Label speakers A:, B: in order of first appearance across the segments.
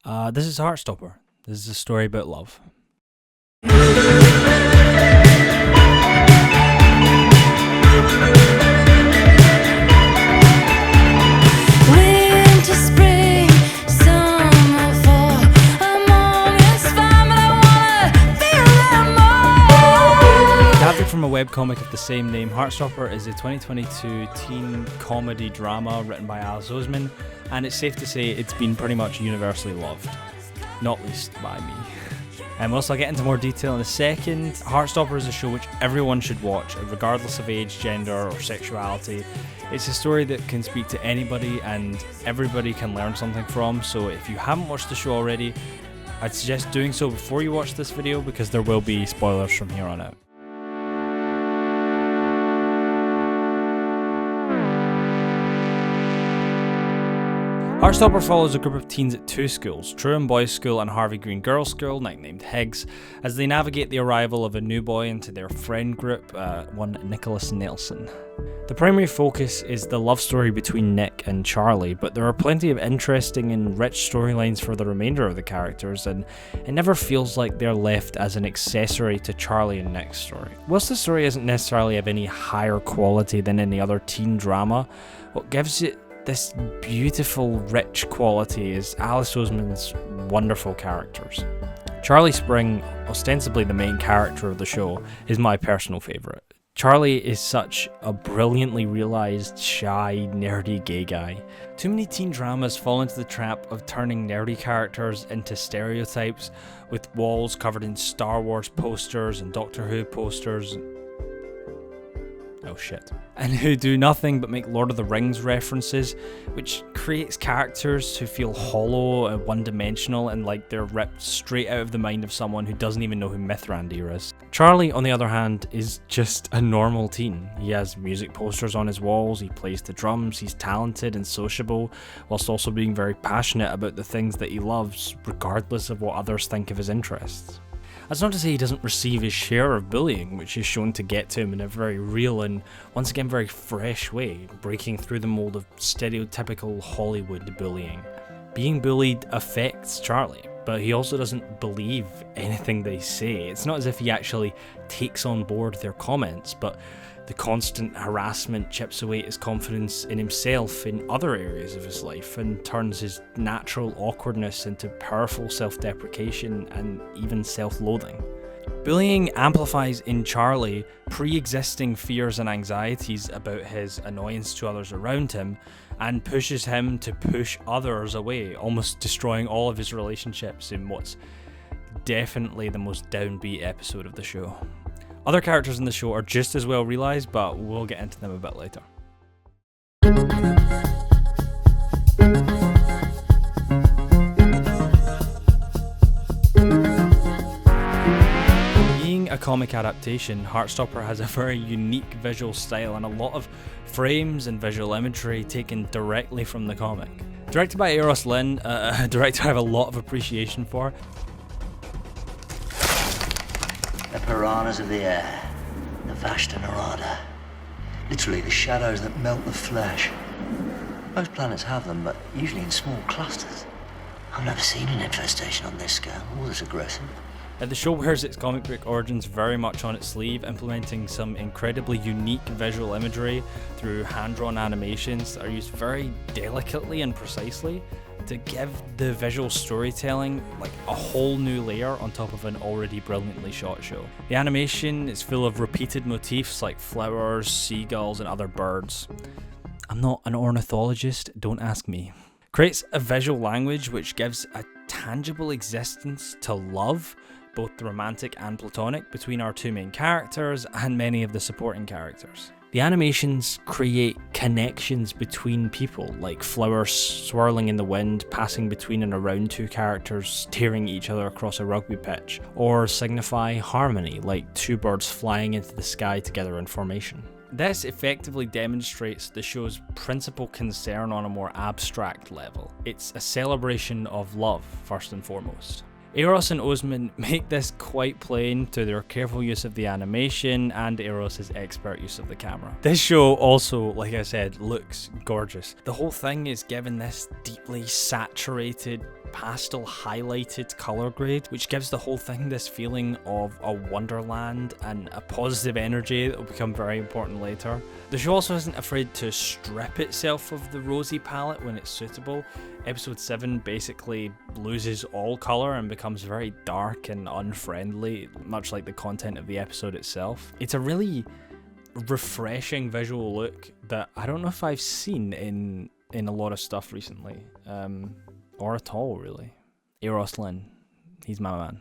A: This is Heartstopper. This is a story about love.
B: Winter, spring, summer, fall, among us family, I wanna feel them all.
A: Adapted from a webcomic of the same name, Heartstopper is a 2022 teen comedy drama written by Alice Oseman, and it's safe to say it's been pretty much universally loved, not least by me. And we'll also get into more detail in a second. Heartstopper is a show which everyone should watch, regardless of age, gender, or sexuality. It's a story that can speak to anybody and everybody can learn something from, so if you haven't watched the show already, I'd suggest doing so before you watch this video because there will be spoilers from here on out. Heartstopper follows a group of teens at two schools, Truham Boys School and Harvey Green Girls School, nicknamed Higgs, as they navigate the arrival of a new boy into their friend group, one Nicholas Nelson. The primary focus is the love story between Nick and Charlie, but there are plenty of interesting and rich storylines for the remainder of the characters, and it never feels like they're left as an accessory to Charlie and Nick's story. Whilst the story isn't necessarily of any higher quality than any other teen drama, what gives it this beautiful, rich quality is Alice Oseman's wonderful characters. Charlie Spring, ostensibly the main character of the show, is my personal favourite. Charlie is such a brilliantly realised, shy, nerdy gay guy. Too many teen dramas fall into the trap of turning nerdy characters into stereotypes, with walls covered in Star Wars posters and Doctor Who posters. Oh shit. And who do nothing but make Lord of the Rings references, which creates characters who feel hollow and one-dimensional and like they're ripped straight out of the mind of someone who doesn't even know who Mithrandir is. Charlie, on the other hand, is just a normal teen. He has music posters on his walls, he plays the drums, he's talented and sociable, whilst also being very passionate about the things that he loves, regardless of what others think of his interests. That's not to say he doesn't receive his share of bullying, which is shown to get to him in a very real and, once again, very fresh way, breaking through the mold of stereotypical Hollywood bullying. Being bullied affects Charlie, but he also doesn't believe anything they say. It's not as if he actually takes on board their comments, but the constant harassment chips away at his confidence in himself in other areas of his life and turns his natural awkwardness into powerful self-deprecation and even self-loathing. Bullying amplifies in Charlie pre-existing fears and anxieties about his annoyance to others around him and pushes him to push others away, almost destroying all of his relationships in what's definitely the most downbeat episode of the show. Other characters in the show are just as well realised, but we'll get into them a bit later. Being a comic adaptation, Heartstopper has a very unique visual style and a lot of frames and visual imagery taken directly from the comic. Directed by Eros Lynn, a director I have a lot of appreciation for.
C: The piranhas of the air, the Vashta Nerada. Literally the shadows that melt the flesh. Most planets have them, but usually in small clusters. I've never seen an infestation on this scale, or this aggressive.
A: The show wears its comic book origins very much on its sleeve, implementing some incredibly unique visual imagery through hand-drawn animations that are used very delicately and precisely to give the visual storytelling like a whole new layer on top of an already brilliantly shot show. The animation is full of repeated motifs like flowers, seagulls, and other birds. I'm not an ornithologist, don't ask me. Creates a visual language which gives a tangible existence to love, both romantic and platonic, between our two main characters and many of the supporting characters. The animations create connections between people, like flowers swirling in the wind, passing between and around two characters, staring at each other across a rugby pitch, or signify harmony, like two birds flying into the sky together in formation. This effectively demonstrates the show's principal concern on a more abstract level. It's a celebration of love, first and foremost. Eros and Oseman make this quite plain through their careful use of the animation and Eros' expert use of the camera. This show also, like I said, looks gorgeous. The whole thing is given this deeply saturated, pastel highlighted colour grade, which gives the whole thing this feeling of a wonderland and a positive energy that will become very important later. The show also isn't afraid to strip itself of the rosy palette when it's suitable. Episode 7 basically loses all colour and becomes very dark and unfriendly, much like the content of the episode itself. It's a really refreshing visual look that I don't know if I've seen in a lot of stuff recently, or at all really. Eros Lynn, he's my man.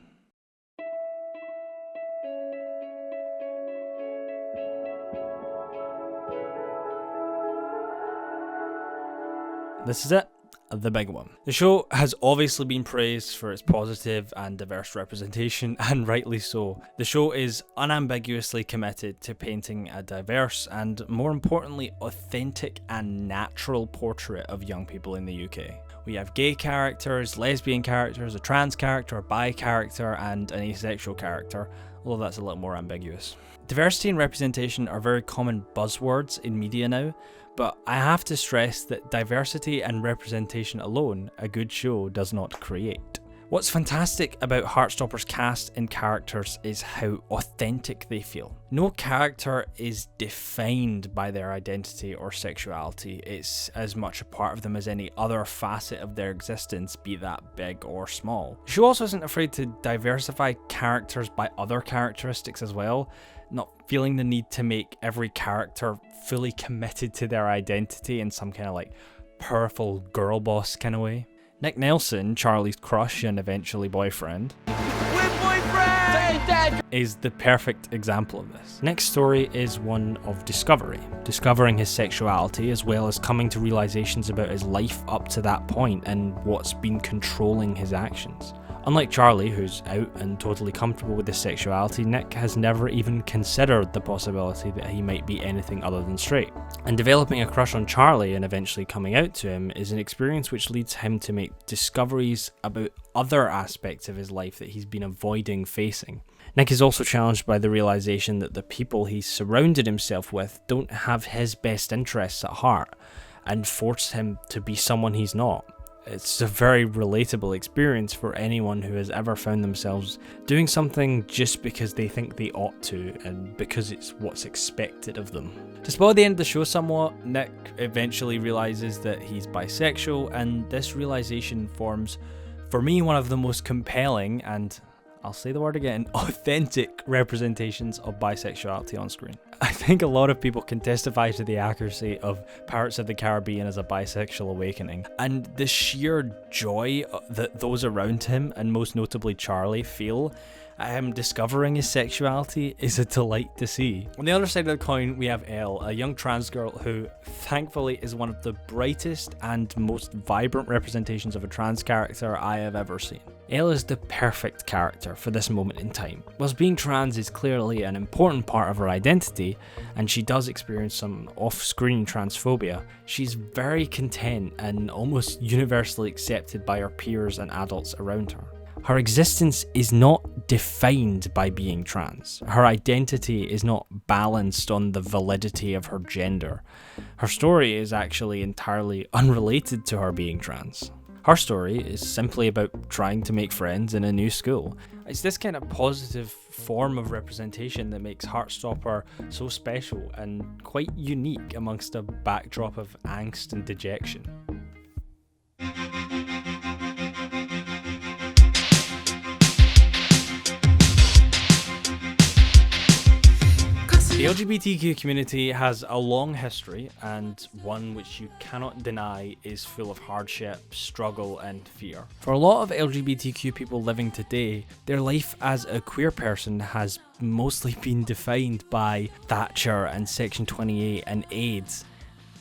A: This is it, the big one. The show has obviously been praised for its positive and diverse representation, and rightly so. The show is unambiguously committed to painting a diverse and, more importantly, authentic and natural portrait of young people in the UK. We have gay characters, lesbian characters, a trans character, a bi character, and an asexual character, although that's a little more ambiguous. Diversity and representation are very common buzzwords in media now, but I have to stress that diversity and representation alone, a good show does not create. What's fantastic about Heartstopper's cast and characters is how authentic they feel. No character is defined by their identity or sexuality. It's as much a part of them as any other facet of their existence, be that big or small. The show also isn't afraid to diversify characters by other characteristics as well, not feeling the need to make every character fully committed to their identity in some kind of like powerful girl boss kind of way. Nick Nelson, Charlie's crush and eventually boyfriend, is the perfect example of this. Nick's story is one of discovery, discovering his sexuality as well as coming to realizations about his life up to that point and what's been controlling his actions. Unlike Charlie, who's out and totally comfortable with his sexuality, Nick has never even considered the possibility that he might be anything other than straight. And developing a crush on Charlie and eventually coming out to him is an experience which leads him to make discoveries about other aspects of his life that he's been avoiding facing. Nick is also challenged by the realization that the people he's surrounded himself with don't have his best interests at heart and force him to be someone he's not. It's a very relatable experience for anyone who has ever found themselves doing something just because they think they ought to and because it's what's expected of them. To spoil the end of the show somewhat, Nick eventually realizes that he's bisexual, and this realization forms, for me, one of the most compelling and, I'll say the word again, authentic representations of bisexuality on screen. I think a lot of people can testify to the accuracy of Pirates of the Caribbean as a bisexual awakening, and the sheer joy that those around him, and most notably Charlie, feel discovering his sexuality is a delight to see. On the other side of the coin, we have Elle, a young trans girl who thankfully is one of the brightest and most vibrant representations of a trans character I have ever seen. Elle is the perfect character for this moment in time. Whilst being trans is clearly an important part of her identity, and she does experience some off-screen transphobia, she's very content and almost universally accepted by her peers and adults around her. Her existence is not defined by being trans. Her identity is not balanced on the validity of her gender. Her story is actually entirely unrelated to her being trans. Her story is simply about trying to make friends in a new school. It's this kind of positive form of representation that makes Heartstopper so special and quite unique amongst a backdrop of angst and dejection. The LGBTQ community has a long history, and one which you cannot deny is full of hardship, struggle and fear. For a lot of LGBTQ people living today, their life as a queer person has mostly been defined by Thatcher and Section 28 and AIDS,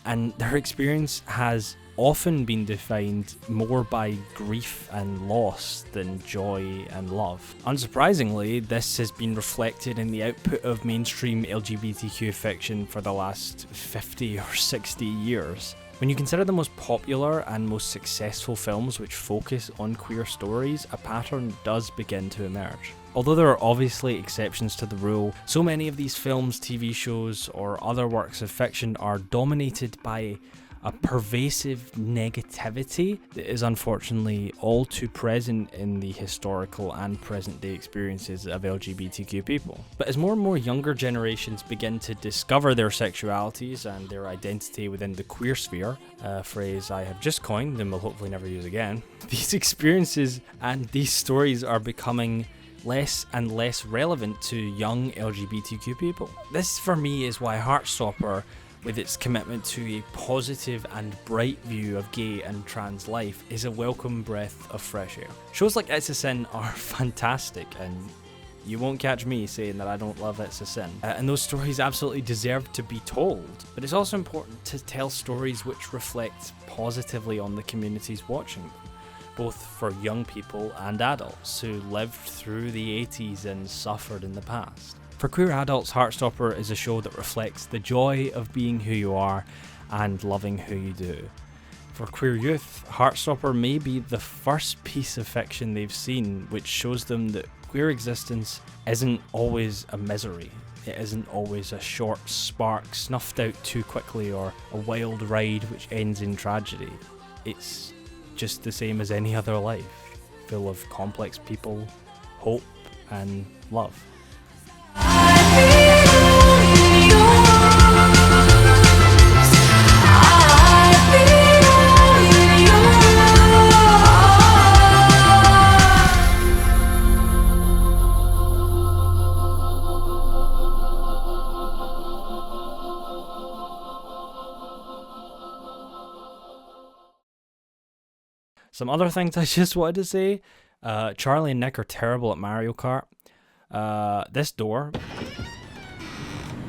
A: and their experience has often been defined more by grief and loss than joy and love. Unsurprisingly, this has been reflected in the output of mainstream LGBTQ fiction for the last 50 or 60 years. When you consider the most popular and most successful films which focus on queer stories, a pattern does begin to emerge. Although there are obviously exceptions to the rule, so many of these films, TV shows, or other works of fiction are dominated by a pervasive negativity that is unfortunately all too present in the historical and present day experiences of LGBTQ people. But as more and more younger generations begin to discover their sexualities and their identity within the queer sphere, a phrase I have just coined and will hopefully never use again, these experiences and these stories are becoming less and less relevant to young LGBTQ people. This for me is why Heartstopper, with its commitment to a positive and bright view of gay and trans life, is a welcome breath of fresh air. Shows like It's a Sin are fantastic, and you won't catch me saying that I don't love It's a Sin. And those stories absolutely deserve to be told, but it's also important to tell stories which reflect positively on the communities watching them, both for young people and adults who lived through the 80s and suffered in the past. For queer adults, Heartstopper is a show that reflects the joy of being who you are and loving who you do. For queer youth, Heartstopper may be the first piece of fiction they've seen which shows them that queer existence isn't always a misery. It isn't always a short spark snuffed out too quickly or a wild ride which ends in tragedy. It's just the same as any other life, full of complex people, hope, and love. Some other things I just wanted to say. Charlie and Nick are terrible at Mario Kart. This door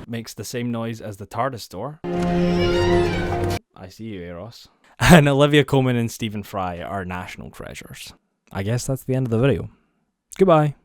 A: makes the same noise as the TARDIS door. I see you, Eros. And Olivia Colman and Stephen Fry are national treasures. I guess that's the end of the video. Goodbye.